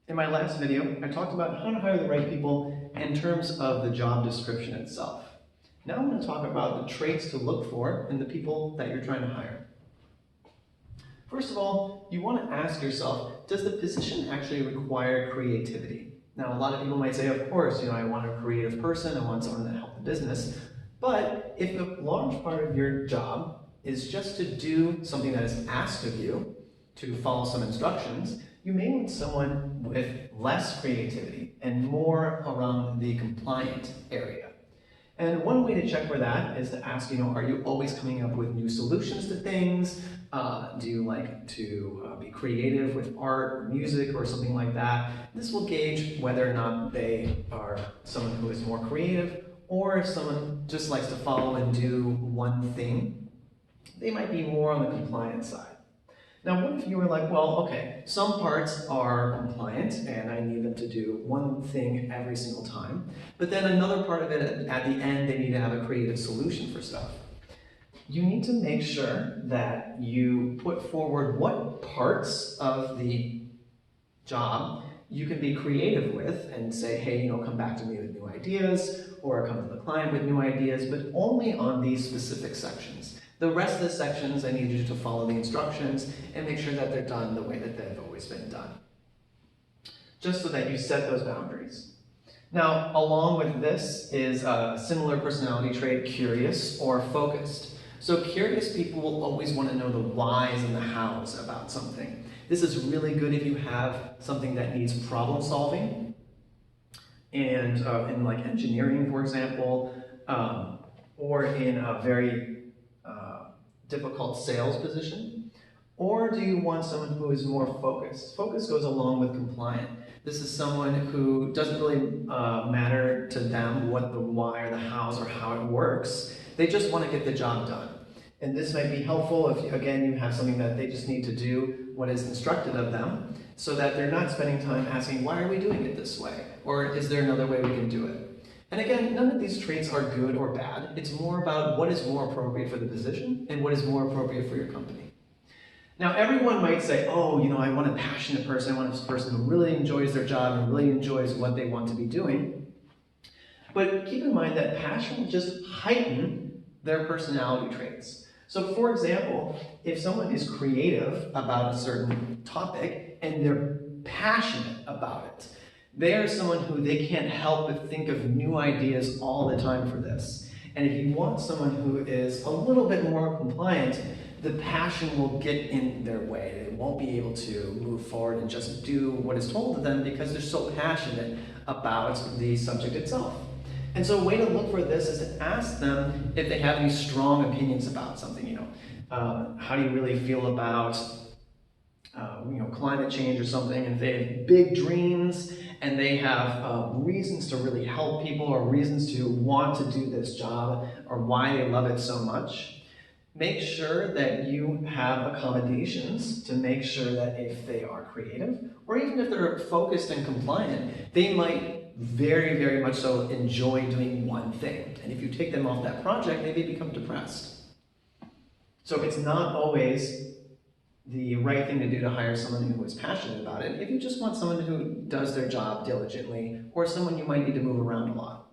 In my last video, I talked about how to hire the right people in terms of the job description itself. Now I'm going to talk about the traits to look for in the people that you're trying to hire. First of all, you want to ask yourself, does the position actually require creativity? Now, a lot of people might say, of course, I want a creative person, I want someone to help the business. But if a large part of your job is just to do something that is asked of you, to follow some instructions, you may want someone with less creativity and more around the compliant area. And one way to check for that is to ask, are you always coming up with new solutions to things? Do you like to be creative with art or music or something like that? This will gauge whether or not they are someone who is more creative, or if someone just likes to follow and do one thing, they might be more on the compliant side. Now, what if you were like, well, okay, some parts are compliant and I need them to do one thing every single time, but then another part of it at the end, they need to have a creative solution for stuff. You need to make sure that you put forward what parts of the job you can be creative with and say, hey, come back to me with new ideas, or come to the client with new ideas, but only on these specific sections. The rest of the sections, I need you to follow the instructions and make sure that they're done the way that they've always been done, just so that you set those boundaries. Now, along with this is a similar personality trait, curious or focused. So curious people will always want to know the whys and the hows about something. This is really good if you have something that needs problem solving, and in like engineering, for example, or in a very difficult sales position. Or do you want someone who is more focused? Focus goes along with compliant. This is someone who doesn't really matter to them what the why or the hows or how it works. They just want to get the job done. And this might be helpful if, again, you have something that they just need to do what is instructed of them, so that they're not spending time asking, why are we doing it this way? Or is there another way we can do it? And again, none of these traits are good or bad. It's more about what is more appropriate for the position and what is more appropriate for your company. Now, everyone might say, oh, I want a passionate person. I want a person who really enjoys their job and really enjoys what they want to be doing. But keep in mind that passion will just heighten their personality traits. So for example, if someone is creative about a certain topic and they're passionate about it, they are someone who they can't help but think of new ideas all the time for this. And if you want someone who is a little bit more compliant, the passion will get in their way. They won't be able to move forward and just do what is told to them because they're so passionate about the subject itself. And so a way to look for this is to ask them if they have any strong opinions about something. How do you really feel about climate change or something? And if they have big dreams and they have reasons to really help people or reasons to want to do this job or why they love it so much, make sure that you have accommodations to make sure that if they are creative, or even if they're focused and compliant, they might very, very much so enjoy doing one thing. And if you take them off that project, they may become depressed. So it's not always the right thing to do to hire someone who is passionate about it if you just want someone who does their job diligently, or someone you might need to move around a lot.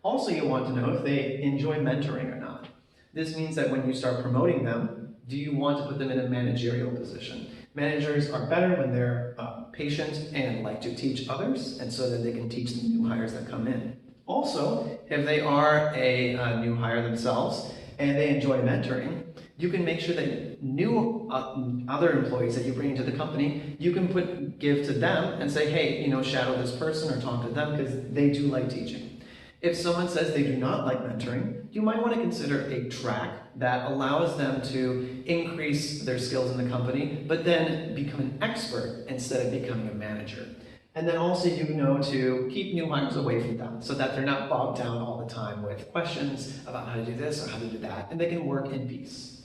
Also, you want to know if they enjoy mentoring or not. This means that when you start promoting them, do you want to put them in a managerial position? Managers are better when they're patient and like to teach others, and so that they can teach the new hires that come in. Also, if they are a new hire themselves and they enjoy mentoring, you can make sure that new other employees that you bring into the company, you can give to them and say, hey, shadow this person or talk to them because they do like teaching. If someone says they do not like mentoring, you might want to consider a track that allows them to increase their skills in the company, but then become an expert instead of becoming a manager. And then also to keep new hires away from them so that they're not bogged down all the time with questions about how to do this or how to do that, and they can work in peace.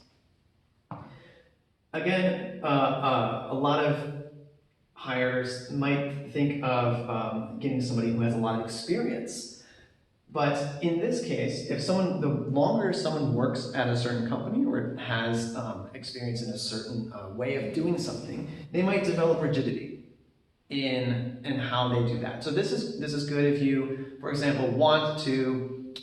Again, a lot of hires might think of getting somebody who has a lot of experience. But in this case, the longer someone works at a certain company or has experience in a certain way of doing something, they might develop rigidity. in how they do that. So this is good if you, for example, want to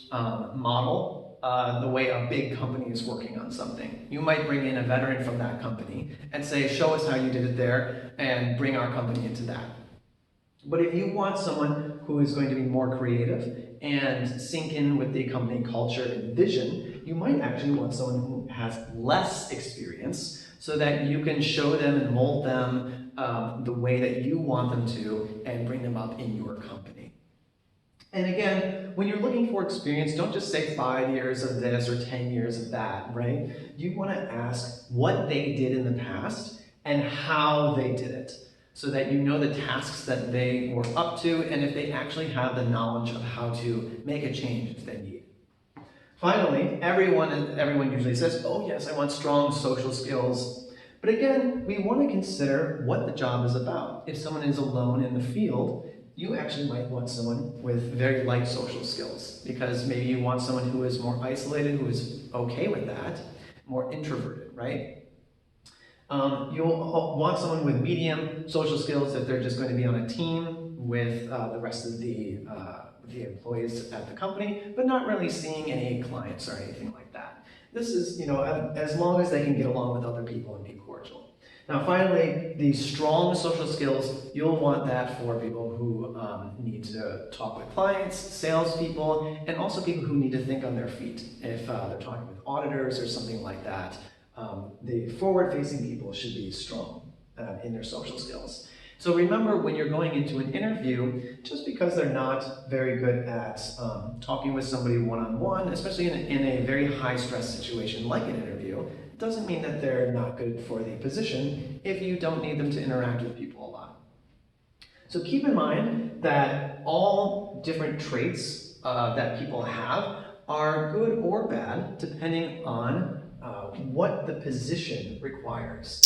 model the way a big company is working on something. You might bring in a veteran from that company and say, show us how you did it there, and bring our company into that. But if you want someone who is going to be more creative and sink in with the company culture and vision, you might actually want someone who has less experience so that you can show them and mold them the way that you want them to and bring them up in your company. And again, when you're looking for experience, don't just say 5 years of this or 10 years of that, right? You want to ask what they did in the past and how they did it, so that you know the tasks that they were up to and if they actually have the knowledge of how to make a change if they need. Finally, everyone usually says, oh yes, I want strong social skills. But again, we want to consider what the job is about. If someone is alone in the field, you actually might want someone with very light social skills, because maybe you want someone who is more isolated, who is okay with that, more introverted, right? You'll want someone with medium social skills if they're just going to be on a team with the rest of the employees at the company, but not really seeing any clients or anything like that. This is, as long as they can get along with other people and be cordial. Now finally, the strong social skills, you'll want that for people who need to talk with clients, salespeople, and also people who need to think on their feet. If they're talking with auditors or something like that, the forward-facing people should be strong in their social skills. So remember, when you're going into an interview, just because they're not very good at talking with somebody one-on-one, especially in a very high-stress situation like an interview, doesn't mean that they're not good for the position if you don't need them to interact with people a lot. So keep in mind that all different traits that people have are good or bad depending on what the position requires.